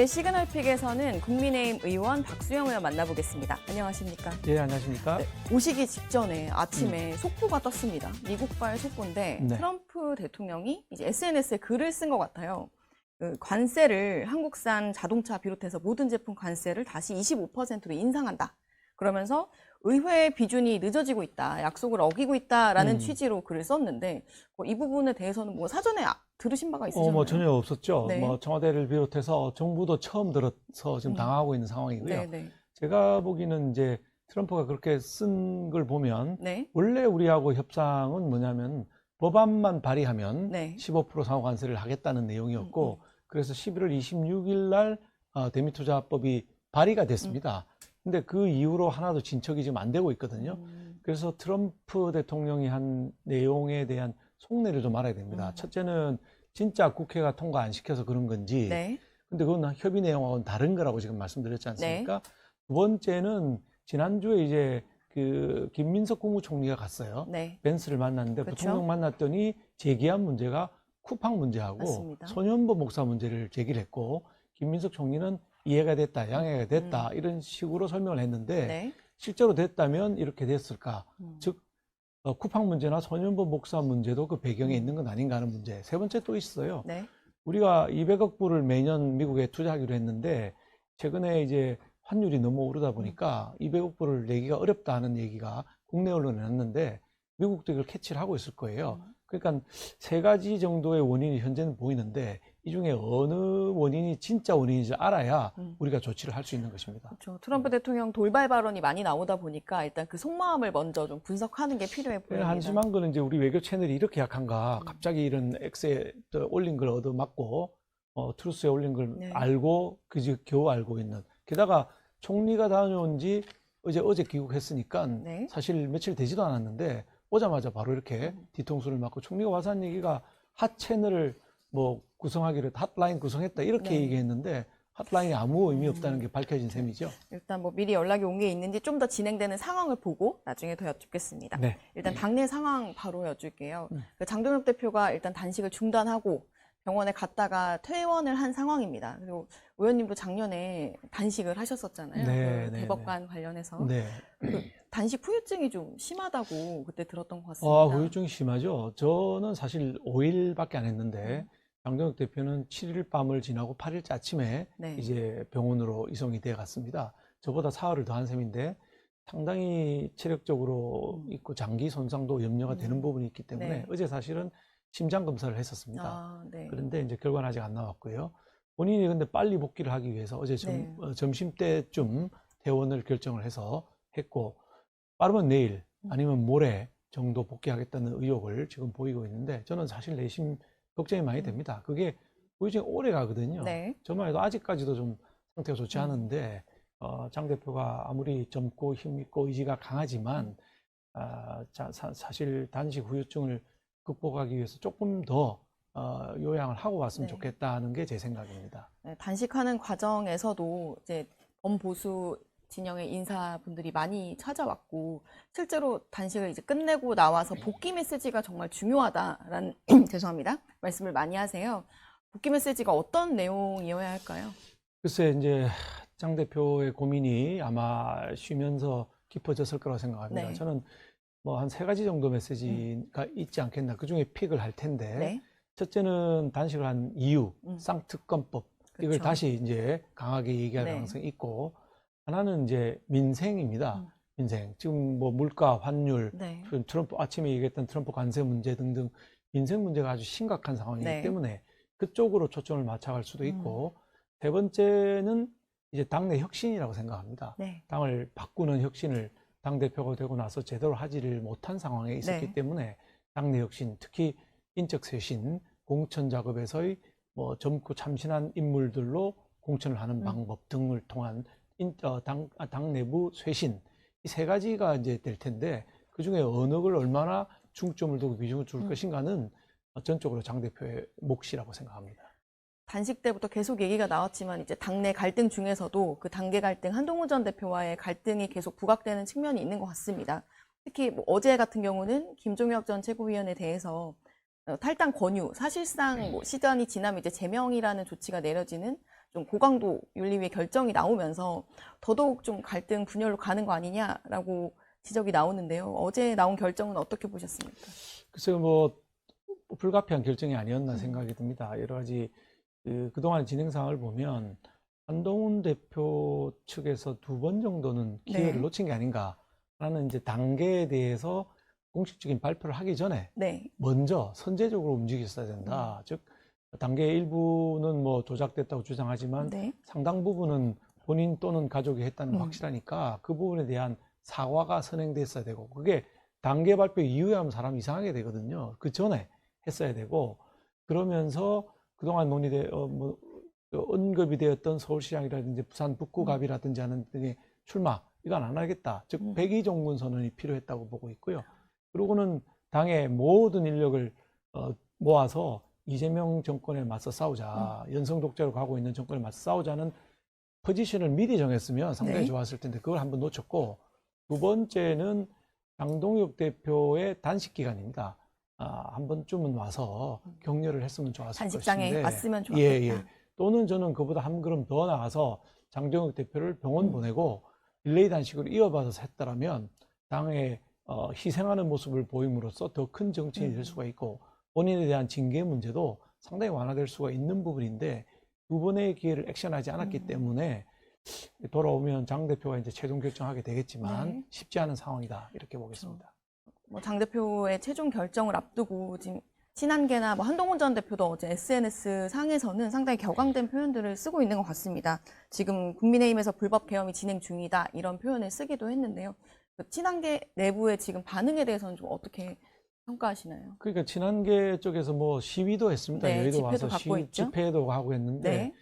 이제 시그널픽에서는 국민의힘 의원 박수영 의원 만나보겠습니다. 안녕하십니까? 예, 안녕하십니까? 네, 오시기 직전에 아침에 속보가 떴습니다. 미국발 속보인데 네. 트럼프 대통령이 이제 SNS에 글을 쓴 것 같아요. 그 관세를 한국산 자동차 비롯해서 모든 제품 관세를 다시 25%로 인상한다. 그러면서 의회 비준이 늦어지고 있다, 약속을 어기고 있다라는 취지로 글을 썼는데 이 부분에 대해서는 뭐 사전에 들으신 바가 있으셨나요? 전혀 없었죠. 네. 청와대를 비롯해서 정부도 처음 들어서 지금 당하고 있는 상황이고요. 네네. 제가 보기에는 이제 트럼프가 그렇게 쓴 걸 보면 네. 원래 우리하고 협상은 뭐냐면 법안만 발의하면 네. 15% 상호관세를 하겠다는 내용이었고 그래서 11월 26일 날 대미투자법이 발의가 됐습니다. 근데 그 이후로 하나도 진척이 지금 안 되고 있거든요. 그래서 트럼프 대통령이 한 내용에 대한 속내를 좀 알아야 됩니다. 첫째는 진짜 국회가 통과 안 시켜서 그런 건지, 네. 근데 그건 협의 내용하고는 다른 거라고 지금 말씀드렸지 않습니까? 두 번째는 지난주에 이제 그 김민석 국무총리가 갔어요. 네. 벤스를 만났는데 그렇죠. 부통령 만났더니 제기한 문제가 쿠팡 문제하고 맞습니다. 소년보 목사 문제를 제기를 했고, 김민석 총리는 이해가 됐다, 양해가 됐다 이런 식으로 설명을 했는데 네. 실제로 됐다면 이렇게 됐을까? 즉 쿠팡 문제나 소년보 목사 문제도 그 배경에 있는 건 아닌가 하는 문제. 세 번째 또 있어요. 네. 우리가 200억 불을 매년 미국에 투자하기로 했는데 최근에 이제 환율이 너무 오르다 보니까 200억 불을 내기가 어렵다 하는 얘기가 국내 언론에 났는데 미국도 이걸 캐치를 하고 있을 거예요. 그러니까 세 가지 정도의 원인이 현재는 보이는데 이 중에 어느 원인이 진짜 원인인지 알아야 우리가 조치를 할 수 있는 것입니다. 그렇죠. 트럼프 대통령 돌발 발언이 많이 나오다 보니까 일단 그 속마음을 먼저 좀 분석하는 게 필요해 보입니다. 한심한 거는 이제 우리 외교 채널이 이렇게 약한가? 갑자기 이런 X에 올린 걸 얻어맞고 트루스에 올린 걸 네. 알고 겨우 알고 있는. 게다가 총리가 다녀온 지 어제 귀국했으니까 네. 사실 며칠 되지도 않았는데 오자마자 바로 이렇게 뒤통수를 맞고 총리가 와서 한 얘기가 핫 채널을 구성하기로 핫라인 구성했다 이렇게 네. 얘기했는데 핫라인이 아무 의미 없다는 게 밝혀진 셈이죠. 일단 미리 연락이 온 게 있는지 좀 더 진행되는 상황을 보고 나중에 더 여쭙겠습니다. 네. 일단 당내 상황 바로 여쭐게요. 그 장동혁 대표가 일단 단식을 중단하고 병원에 갔다가 퇴원을 한 상황입니다. 그리고 의원님도 작년에 단식을 하셨었잖아요. 네, 그 대법관 관련해서. 네. 그 단식 후유증이 좀 심하다고 그때 들었던 것 같습니다. 후유증이 심하죠. 저는 사실 5일밖에 안 했는데 장동혁 대표는 7일 밤을 지나고 8일째 아침에 네. 이제 병원으로 이송이 돼 갔습니다. 저보다 사흘을 더 한 셈인데 상당히 체력적으로 있고 장기 손상도 염려가 되는 부분이 있기 때문에 네. 어제 사실은 심장 검사를 했었습니다. 네. 그런데 이제 결과는 아직 안 나왔고요. 본인이 근데 빨리 복귀를 하기 위해서 어제 점심 때쯤 퇴원을 결정을 해서 했고 빠르면 내일 아니면 모레 정도 복귀하겠다는 의욕을 지금 보이고 있는데 저는 사실 내심 걱정이 많이 됩니다. 그게 후유증이 오래 가거든요. 네. 저만 해도 아직까지도 좀 상태가 좋지 않은데 장 대표가 아무리 젊고 힘있고 의지가 강하지만 사실 단식 후유증을 극복하기 위해서 조금 더 요양을 하고 왔으면 좋겠다는 게 제 생각입니다. 네, 단식하는 과정에서도 이제 범보수 진영의 인사분들이 많이 찾아왔고 실제로 단식을 이제 끝내고 나와서 복귀 메시지가 정말 중요하다라는 죄송합니다. 말씀을 많이 하세요. 복귀 메시지가 어떤 내용이어야 할까요? 글쎄 이제 장 대표의 고민이 아마 쉬면서 깊어졌을 거라고 생각합니다. 네. 저는 한 세 가지 정도 메시지가 있지 않겠나. 그 중에 픽을 할 텐데 네. 첫째는 단식을 한 이유, 쌍특검법 이걸 그렇죠. 다시 이제 강하게 얘기할 가능성이 있고 하나는 이제 민생입니다. 민생. 지금 물가, 환율, 트럼프 아침에 얘기했던 트럼프 관세 문제 등등 민생 문제가 아주 심각한 상황이기 때문에 그쪽으로 초점을 맞춰갈 수도 있고 세 번째는 이제 당내 혁신이라고 생각합니다. 당을 바꾸는 혁신을 당대표가 되고 나서 제대로 하지를 못한 상황에 있었기 때문에 당내 혁신, 특히 인적 쇄신, 공천 작업에서의 젊고 참신한 인물들로 공천을 하는 방법 등을 통한 당 내부 쇄신, 이 세 가지가 이제 될 텐데 그 중에 어느 걸 얼마나 중점을 두고 비중을 줄 것인가는 전적으로 장 대표의 몫이라고 생각합니다. 단식 때부터 계속 얘기가 나왔지만 이제 당내 갈등 중에서도 그 당계 갈등, 한동훈 전 대표와의 갈등이 계속 부각되는 측면이 있는 것 같습니다. 특히 어제 같은 경우는 김종혁 전 최고위원에 대해서 탈당 권유, 사실상 시간이 지나면 이제 제명이라는 조치가 내려지는 좀 고강도 윤리위의 결정이 나오면서 더더욱 좀 갈등 분열로 가는 거 아니냐라고 지적이 나오는데요. 어제 나온 결정은 어떻게 보셨습니까? 글쎄요, 뭐 불가피한 결정이 아니었나 생각이 듭니다. 여러 가지 그동안 진행 상황을 보면 한동훈 대표 측에서 2번 정도는 기회를 네. 놓친 게 아닌가라는 이제 단계에 대해서 공식적인 발표를 하기 전에 네. 먼저 선제적으로 움직였어야 된다. 즉 단계 일부는 뭐 조작됐다고 주장하지만 네. 상당 부분은 본인 또는 가족이 했다는 거 확실하니까 그 부분에 대한 사과가 선행됐어야 되고, 그게 단계 발표 이후에 하면 사람 이상하게 되거든요. 그 전에 했어야 되고, 그러면서 그동안 언급이 되었던 서울시장이라든지 부산 북구갑이라든지 하는 등의 출마, 이건 안 하겠다. 즉 백의종군 선언이 필요했다고 보고 있고요. 그리고는 당의 모든 인력을 모아서 이재명 정권에 맞서 싸우자, 연성 독재로 가고 있는 정권에 맞서 싸우자는 포지션을 미리 정했으면 상당히 네. 좋았을 텐데 그걸 한번 놓쳤고, 2번째는 장동혁 대표의 단식 기간입니다. 한 번쯤은 와서 격려를 했으면 좋았을 단식장에 것인데, 왔으면 좋았겠다. 예. 또는 저는 그보다 한 걸음 더 나가서 장동혁 대표를 병원 보내고 릴레이 단식으로 이어받아서 했더라면 당의 희생하는 모습을 보임으로써 더 큰 정치인이 될 수가 있고, 본인에 대한 징계 문제도 상당히 완화될 수가 있는 부분인데 2번의 기회를 액션하지 않았기 때문에 돌아오면 장 대표가 이제 최종 결정하게 되겠지만 네. 쉽지 않은 상황이다, 이렇게 보겠습니다. 뭐 장 대표의 최종 결정을 앞두고 지금 친한계나 뭐 한동훈 전 대표도 어제 SNS 상에서는 상당히 격앙된 표현들을 쓰고 있는 것 같습니다. 지금 국민의힘에서 불법 계엄이 진행 중이다, 이런 표현을 쓰기도 했는데요. 그 친한계 내부의 지금 반응에 대해서는 좀 어떻게 평가하시나요? 그러니까 친한계 쪽에서 뭐 시위도 했습니다. 네, 여의도 집회도 와서 갖고 있죠. 집회도 하고 했는데 네.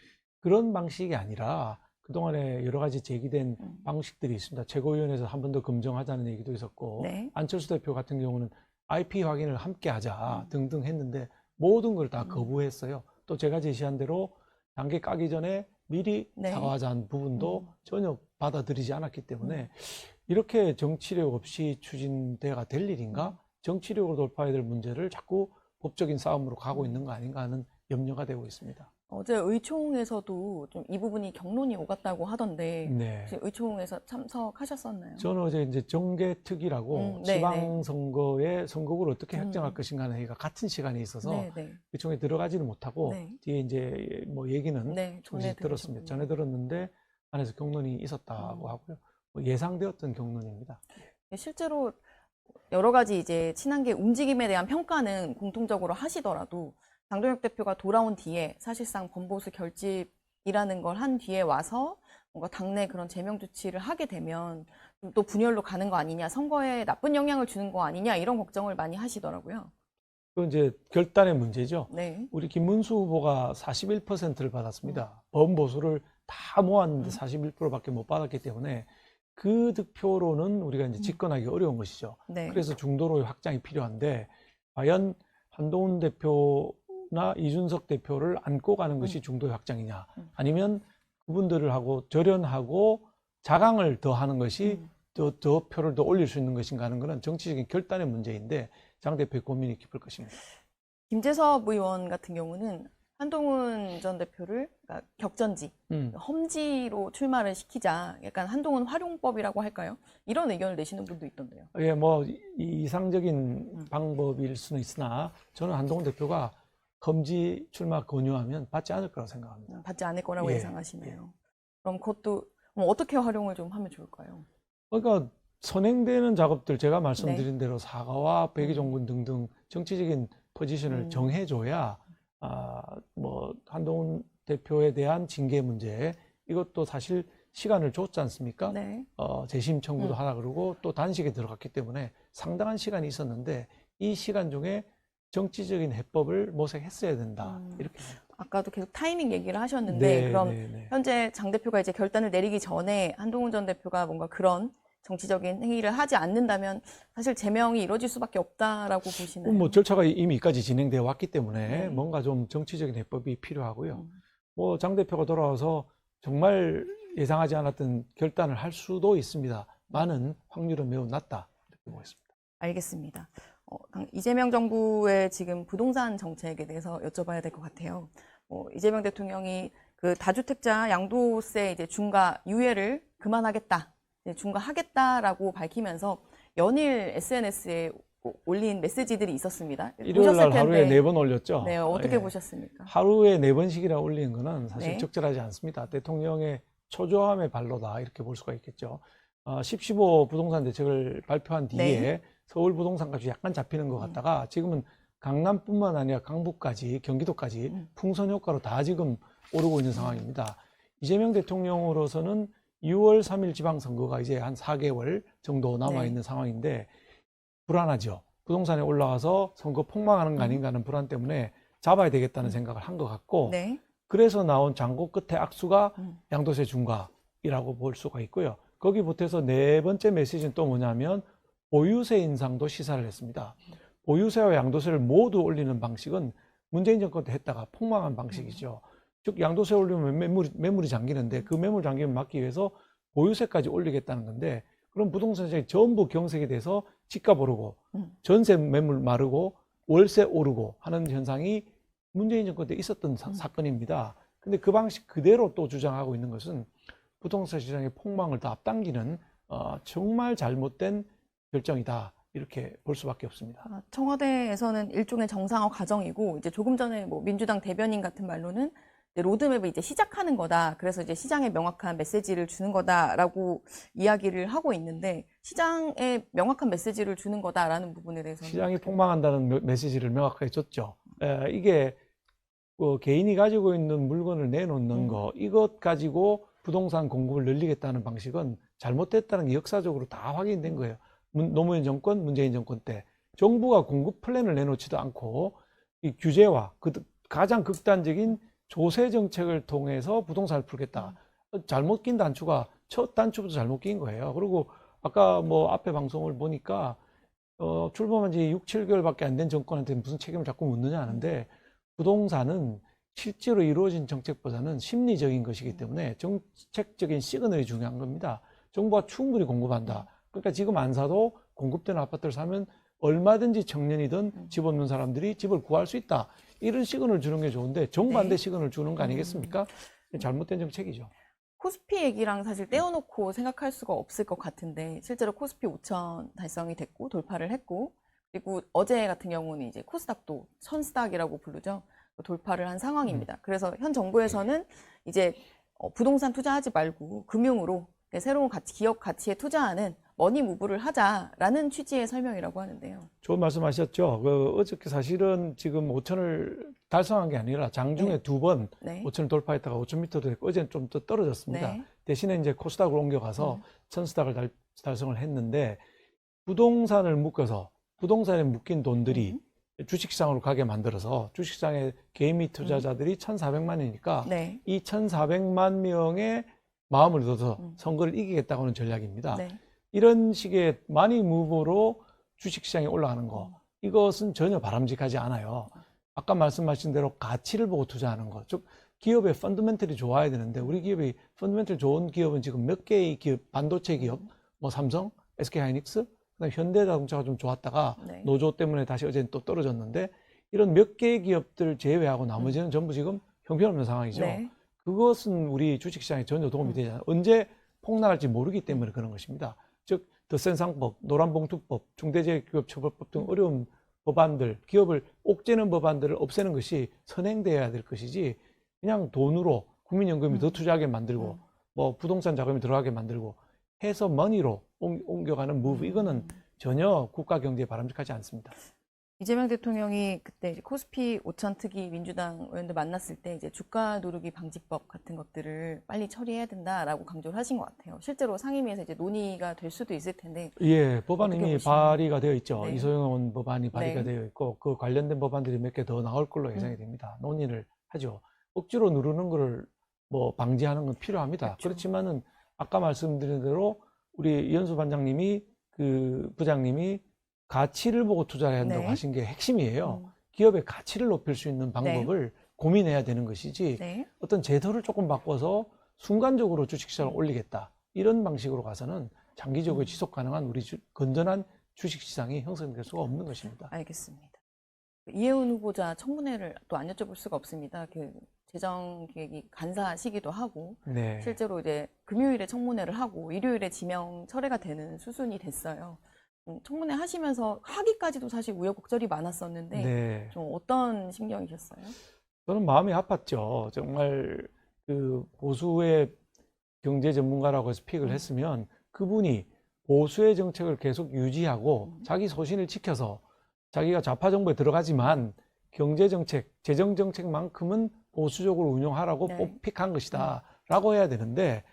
그런 방식이 아니라 그동안에 여러 가지 제기된 방식들이 있습니다. 최고위원회에서 한 번 더 검증하자는 얘기도 있었고, 네. 안철수 대표 같은 경우는 IP 확인을 함께 하자 등등 했는데 모든 걸 다 거부했어요. 또 제가 제시한 대로 단계 까기 전에 미리 네. 사과하자는 부분도 전혀 받아들이지 않았기 때문에 이렇게 정치력 없이 추진돼가 될 일인가? 정치력으로 돌파해야 될 문제를 자꾸 법적인 싸움으로 가고 있는 거 아닌가 하는 염려가 되고 있습니다. 어제 의총에서도 좀 이 부분이 경론이 오갔다고 하던데 네. 혹시 의총에서 참석하셨었나요? 저는 어제 이제 정개특위라고 네, 지방선거의 선거구를 어떻게 획정할 것인가 하는 얘기가 같은 시간에 있어서 네, 네. 의총에 들어가지는 못하고 네. 뒤에 이제 뭐 얘기는 네, 조금씩 들었습니다. 전에 들었는데 안에서 경론이 있었다고 하고요. 뭐 예상되었던 경론입니다. 실제로 여러 가지 이제 친한계 움직임에 대한 평가는 공통적으로 하시더라도 장동혁 대표가 돌아온 뒤에 사실상 범보수 결집이라는 걸 한 뒤에 와서 뭔가 당내 그런 제명 조치를 하게 되면 또 분열로 가는 거 아니냐, 선거에 나쁜 영향을 주는 거 아니냐, 이런 걱정을 많이 하시더라고요. 그건 이제 결단의 문제죠. 네. 우리 김문수 후보가 41%를 받았습니다. 범보수를 다 모았는데 41%밖에 못 받았기 때문에 그 득표로는 우리가 이제 집권하기 어려운 것이죠. 네. 그래서 중도로의 확장이 필요한데 과연 한동훈 대표나 이준석 대표를 안고 가는 것이 중도의 확장이냐, 아니면 그분들을 하고 절연하고 자강을 더 하는 것이 더 표를 더 올릴 수 있는 것인가 하는 것은 정치적인 결단의 문제인데 장 대표의 고민이 깊을 것입니다. 김재섭 의원 같은 경우는 한동훈 전 대표를 그러니까 격전지, 험지로 출마를 시키자, 약간 한동훈 활용법이라고 할까요? 이런 의견을 내시는 분도 있던데요. 예, 뭐 이상적인 방법일 수는 있으나 저는 한동훈 대표가 험지 출마 권유하면 받지 않을 거라고 생각합니다. 받지 않을 거라고 예, 예상하시네요. 그럼 그것도 어떻게 활용을 좀 하면 좋을까요? 그러니까 선행되는 작업들, 제가 말씀드린 대로 사과와 백의종군 등등 정치적인 포지션을 정해줘야 뭐 한동훈 대표에 대한 징계 문제, 이것도 사실 시간을 줬지 않습니까? 네. 재심 청구도 하라 그러고 또 단식에 들어갔기 때문에 상당한 시간이 있었는데 이 시간 중에 정치적인 해법을 모색했어야 된다, 이렇게 생각합니다. 아까도 계속 타이밍 얘기를 하셨는데 그럼 네. 현재 장 대표가 이제 결단을 내리기 전에 한동훈 전 대표가 뭔가 그런 정치적인 행위를 하지 않는다면 사실 제명이 이루어질 수밖에 없다라고 보시나요? 뭐 절차가 이미까지 진행되어 왔기 때문에 뭔가 좀 정치적인 해법이 필요하고요. 뭐 장 대표가 돌아와서 정말 예상하지 않았던 결단을 할 수도 있습니다. 많은 확률은 매우 낮다, 이렇게 보겠습니다. 알겠습니다. 이재명 정부의 지금 부동산 정책에 대해서 여쭤봐야 될 것 같아요. 이재명 대통령이 그 다주택자 양도세 이제 중과 유예를 그만하겠다, 이제 중과하겠다라고 밝히면서 연일 SNS에 올린 메시지들이 있었습니다. 일요일 날 하루에 4번 올렸죠. 네, 어떻게 보셨습니까? 하루에 4번씩이나 올리는 거는 사실 네. 적절하지 않습니다. 대통령의 초조함의 발로다 이렇게 볼 수가 있겠죠. 10.15 부동산 대책을 발표한 뒤에 네. 서울 부동산 값이 약간 잡히는 것 같다가 지금은 강남뿐만 아니라 강북까지 경기도까지 풍선 효과로 다 지금 오르고 있는 상황입니다. 이재명 대통령으로서는 6월 3일 지방선거가 이제 한 4개월 정도 남아있는 상황인데 불안하죠. 부동산에 올라와서 선거 폭망하는 거 아닌가 하는 불안 때문에 잡아야 되겠다는 생각을 한 것 같고 네. 그래서 나온 장고 끝에 악수가 양도세 중과이라고 볼 수가 있고요. 거기 보태서 4번째 메시지는 또 뭐냐면 보유세 인상도 시사를 했습니다. 보유세와 양도세를 모두 올리는 방식은 문재인 정권 때 했다가 폭망한 방식이죠. 즉 양도세 올리면 매물이 잠기는데 그 매물 잠김을 막기 위해서 보유세까지 올리겠다는 건데 그럼 부동산 시장이 전부 경색이 돼서 집값 오르고 전세 매물 마르고 월세 오르고 하는 현상이 문재인 정권 때 있었던 사건입니다. 근데 그 방식 그대로 또 주장하고 있는 것은 부동산 시장의 폭망을 더 앞당기는 정말 잘못된 결정이다. 이렇게 볼 수밖에 없습니다. 청와대에서는 일종의 정상화 과정이고 이제 조금 전에 뭐 민주당 대변인 같은 말로는 이제 로드맵을 이제 시작하는 거다. 그래서 이제 시장에 명확한 메시지를 주는 거다라고 이야기를 하고 있는데 시장에 명확한 메시지를 주는 거다라는 부분에 대해서는 시장이 폭망한다는 메시지를 명확하게 줬죠. 이게 개인이 가지고 있는 물건을 내놓는 거 이것 가지고 부동산 공급을 늘리겠다는 방식은 잘못됐다는 게 역사적으로 다 확인된 거예요. 노무현 정권, 문재인 정권 때 정부가 공급 플랜을 내놓지도 않고 이 규제와 가장 극단적인 조세 정책을 통해서 부동산을 풀겠다. 잘못 낀 단추가 첫 단추부터 잘못 낀 거예요. 그리고 아까 뭐 앞에 방송을 보니까 출범한 지 6, 7개월밖에 안 된 정권한테 무슨 책임을 자꾸 묻느냐 하는데 부동산은 실제로 이루어진 정책보다는 심리적인 것이기 때문에 정책적인 시그널이 중요한 겁니다. 정부가 충분히 공급한다. 그러니까 지금 안 사도 공급되는 아파트를 사면 얼마든지 청년이든 집 없는 사람들이 집을 구할 수 있다. 이런 시그널을 주는 게 좋은데 정반대 시그널을 주는 거 아니겠습니까? 잘못된 정책이죠. 코스피 얘기랑 사실 떼어놓고 생각할 수가 없을 것 같은데 실제로 코스피 5천 달성이 됐고 돌파를 했고 그리고 어제 같은 경우는 이제 코스닥도 천스닥이라고 부르죠. 돌파를 한 상황입니다. 그래서 현 정부에서는 이제 부동산 투자하지 말고 금융으로 새로운 가치, 기업 가치에 투자하는 머니무브를 하자라는 취지의 설명이라고 하는데요. 좋은 말씀하셨죠. 어저께 사실은 지금 5천을 달성한 게 아니라 장중에 2번 5천을 돌파했다가 5,000m도 됐고 어제는 좀 더 떨어졌습니다. 대신에 이제 코스닥을 옮겨가서 천스닥을 달성을 했는데 부동산을 묶어서 부동산에 묶인 돈들이 주식시장으로 가게 만들어서 주식시장에 개인 및 투자자들이 1,400만이니까 이 1,400만 명의 마음을 얻어서 선거를 이기겠다고 하는 전략입니다. 이런 식의 마니 무브로 주식시장에 올라가는 거 이것은 전혀 바람직하지 않아요. 아까 말씀하신 대로 가치를 보고 투자하는 것, 즉 기업의 펀더멘털이 좋아야 되는데 우리 기업이 펀더멘털 좋은 기업은 지금 몇 개의 기업, 반도체 기업, 뭐 삼성, SK하이닉스, 그다음에 현대자동차가 좀 좋았다가 노조 때문에 다시 어제는 또 떨어졌는데 이런 몇 개의 기업들 제외하고 나머지는 전부 지금 형편없는 상황이죠. 그것은 우리 주식시장에 전혀 도움이 되지 않아요. 언제 폭락할지 모르기 때문에 그런 것입니다. 즉 덧센상법, 노란봉투법, 중대재해기업처벌법 등 어려운 법안들, 기업을 옥죄는 법안들을 없애는 것이 선행돼야 될 것이지 그냥 돈으로 국민연금이 더 투자하게 만들고 뭐 부동산 자금이 들어가게 만들고 해서 머니로 옮겨가는 무브 이거는 전혀 국가 경제에 바람직하지 않습니다. 이재명 대통령이 그때 이제 코스피 5천 특위 민주당 의원들 만났을 때 이제 주가 누르기 방지법 같은 것들을 빨리 처리해야 된다라고 강조를 하신 것 같아요. 실제로 상임위에서 이제 논의가 될 수도 있을 텐데. 예, 법안 이미 발의가 되어 있죠. 네. 이소영 법안이 발의가 되어 있고 그 관련된 법안들이 몇 개 더 나올 걸로 예상이 됩니다. 논의를 하죠. 억지로 누르는 거를 뭐 방지하는 건 필요합니다. 그렇지만은 아까 말씀드린 대로 우리 이현수 반장님이 그 부장님이 가치를 보고 투자해야 한다고 하신 게 핵심이에요. 기업의 가치를 높일 수 있는 방법을 고민해야 되는 것이지 어떤 제도를 조금 바꿔서 순간적으로 주식시장을 올리겠다. 이런 방식으로 가서는 장기적으로 지속 가능한 우리 건전한 주식시장이 형성될 수가 없는 것입니다. 알겠습니다. 이혜훈 후보자 청문회를 또 안 여쭤볼 수가 없습니다. 재정 계획이 간사시기도 하고 네. 실제로 이제 금요일에 청문회를 하고 일요일에 지명 철회가 되는 수순이 됐어요. 청문회 하시면서 하기까지도 사실 우여곡절이 많았었는데 네. 좀 어떤 심경이셨어요? 저는 마음이 아팠죠. 정말 그 보수의 경제 전문가라고 해서 픽을 했으면 그분이 보수의 정책을 계속 유지하고 자기 소신을 지켜서 자기가 좌파 정부에 들어가지만 경제 정책, 재정 정책만큼은 보수적으로 운용하라고 네. 픽한 것이다 라고 해야 되는데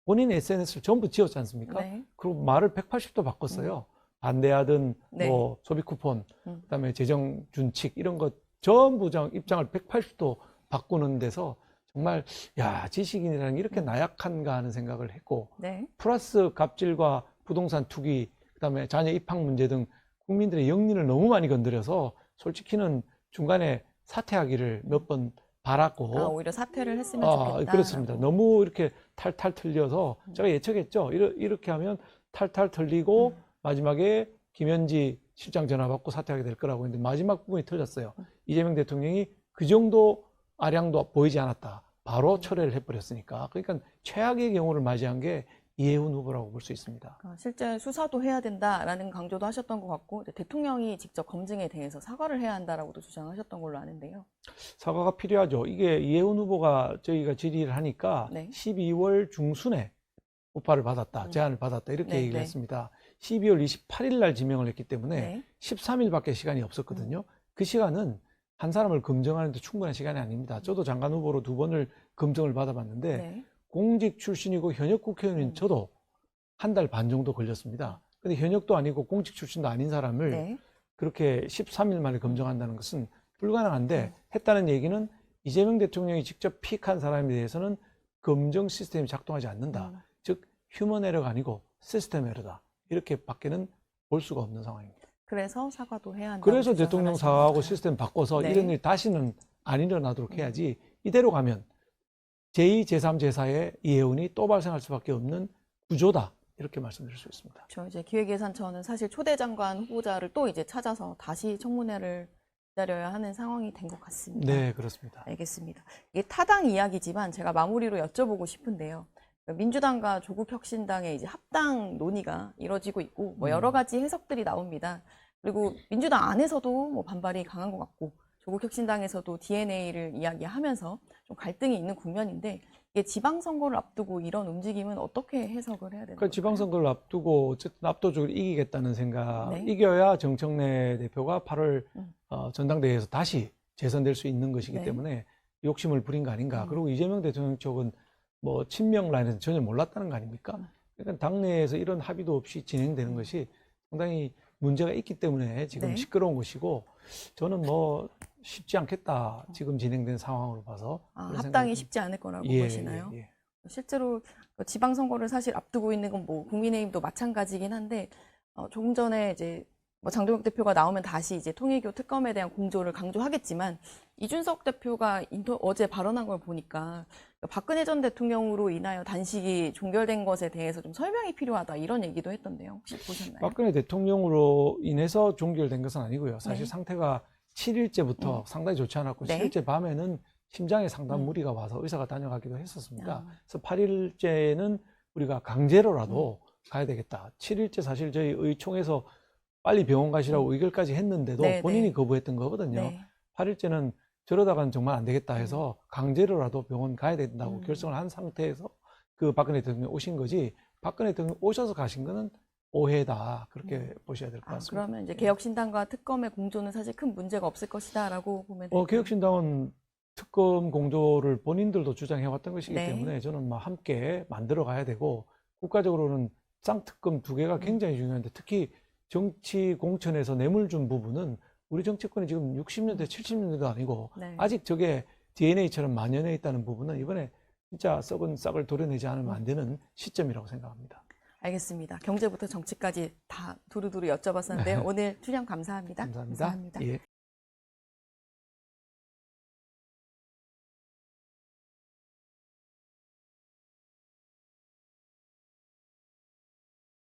본인 SNS를 전부 지웠지 않습니까? 네. 그리고 말을 180도 바꿨어요. 반대하든 네. 뭐 소비 쿠폰, 그다음에 재정 준칙 이런 것 전부 입장을 180도 바꾸는 데서 정말 야 지식인이라는 게 이렇게 나약한가 하는 생각을 했고 네. 플러스 갑질과 부동산 투기, 그다음에 자녀 입학 문제 등 국민들의 영린을 너무 많이 건드려서 솔직히는 중간에 사퇴하기를 몇 번 바랐고 오히려 사퇴를 했으면 좋겠다. 그렇습니다. 너무 이렇게 탈탈 틀려서 제가 예측했죠. 이렇게 하면 탈탈 틀리고 마지막에 김현지 실장 전화 받고 사퇴하게 될 거라고 했는데 마지막 부분이 터졌어요. 이재명 대통령이 그 정도 아량도 보이지 않았다. 바로 철회를 해버렸으니까. 그러니까 최악의 경우를 맞이한 게 이해훈 후보라고 볼 수 있습니다. 실제 수사도 해야 된다라는 강조도 하셨던 것 같고 이제 대통령이 직접 검증에 대해서 사과를 해야 한다라고도 주장하셨던 걸로 아는데요. 사과가 필요하죠. 이게 이해훈 후보가 저희가 질의를 하니까 네. 12월 중순에 오파를 받았다, 제안을 받았다 이렇게 네, 얘기를 네. 했습니다. 12월 28일 날 지명을 했기 때문에 네. 13일밖에 시간이 없었거든요. 그 시간은 한 사람을 검증하는데 충분한 시간이 아닙니다. 저도 장관 후보로 2번을 검증을 받아봤는데 네. 공직 출신이고 현역 국회의원인 저도 한 달 반 정도 걸렸습니다. 근데 현역도 아니고 공직 출신도 아닌 사람을 네. 그렇게 13일 만에 검증한다는 것은 불가능한데 했다는 얘기는 이재명 대통령이 직접 픽한 사람에 대해서는 검증 시스템이 작동하지 않는다. 즉 휴먼 에러가 아니고 시스템 에러다. 이렇게 밖에는 볼 수가 없는 상황입니다. 그래서 사과도 해야 한다. 그래서 대통령 사과하고 시스템 바꿔서 네. 이런 일 다시는 안 일어나도록 해야지 이대로 가면 제2, 제3, 제4의 이해운이 또 발생할 수밖에 없는 구조다. 이렇게 말씀드릴 수 있습니다. 저 이제 기획예산처는 사실 초대 장관 후보자를 또 이제 찾아서 다시 청문회를 기다려야 하는 상황이 된 것 같습니다. 네, 그렇습니다. 알겠습니다. 이게 타당 이야기지만 제가 마무리로 여쭤보고 싶은데요. 민주당과 조국혁신당의 이제 합당 논의가 이뤄지고 있고 뭐 여러 가지 해석들이 나옵니다. 그리고 민주당 안에서도 뭐 반발이 강한 것 같고 조국혁신당에서도 DNA를 이야기하면서 좀 갈등이 있는 국면인데 이게 지방선거를 앞두고 이런 움직임은 어떻게 해석을 해야 되나요? 그러니까 지방선거를 앞두고 어쨌든 압도적으로 이기겠다는 생각, 네. 이겨야 정청래 대표가 8월 전당대회에서 다시 재선될 수 있는 것이기 네. 때문에 욕심을 부린 거 아닌가. 그리고 이재명 대통령 쪽은 뭐 친명 라인에서 전혀 몰랐다는 거 아닙니까? 그러니까 당내에서 이런 합의도 없이 진행되는 것이 상당히 문제가 있기 때문에 지금 네. 시끄러운 것이고 저는 뭐 쉽지 않겠다. 지금 진행된 상황으로 봐서. 그런 합당이 생각이 쉽지 않을 거라고 예, 보시나요? 예, 예. 실제로 지방선거를 사실 앞두고 있는 건 뭐 국민의힘도 마찬가지긴 한데 조금 전에 이제 뭐 장동혁 대표가 나오면 다시 이제 통일교 특검에 대한 공조를 강조하겠지만 이준석 대표가 어제 발언한 걸 보니까 박근혜 전 대통령으로 인하여 단식이 종결된 것에 대해서 좀 설명이 필요하다 이런 얘기도 했던데요. 혹시 보셨나요? 박근혜 대통령으로 인해서 종결된 것은 아니고요. 사실 네. 상태가 7일째부터 상당히 좋지 않았고 네. 7일째 밤에는 심장에 상당 무리가 와서 의사가 다녀가기도 했었습니다. 그래서 8일째는 우리가 강제로라도 가야 되겠다. 7일째 사실 저희 의총에서 빨리 병원 가시라고 의결까지 했는데도 네, 본인이 네. 거부했던 거거든요. 네. 8일째는 저러다가는 정말 안 되겠다 해서 강제로라도 병원 가야 된다고 결정을 한 상태에서 그 박근혜 대통령이 오신 거지 박근혜 대통령이 오셔서 가신 거는 오해다. 그렇게 보셔야 될 것 같습니다. 그러면 이제 개혁신당과 특검의 공조는 사실 큰 문제가 없을 것이다라고 보면 될까요? 개혁신당은 특검 공조를 본인들도 주장해왔던 것이기 네. 때문에 저는 뭐 함께 만들어 가야 되고 국가적으로는 쌍특검 2개가 굉장히 중요한데 특히 정치 공천에서 뇌물 준 부분은 우리 정치권이 지금 60년대, 70년대도 아니고 네. 아직 저게 DNA처럼 만연해 있다는 부분은 이번에 진짜 썩은 싹을 도려내지 않으면 안 되는 시점이라고 생각합니다. 알겠습니다. 경제부터 정치까지 다 두루두루 여쭤봤었는데요. 오늘 출연 감사합니다. 감사합니다. 예.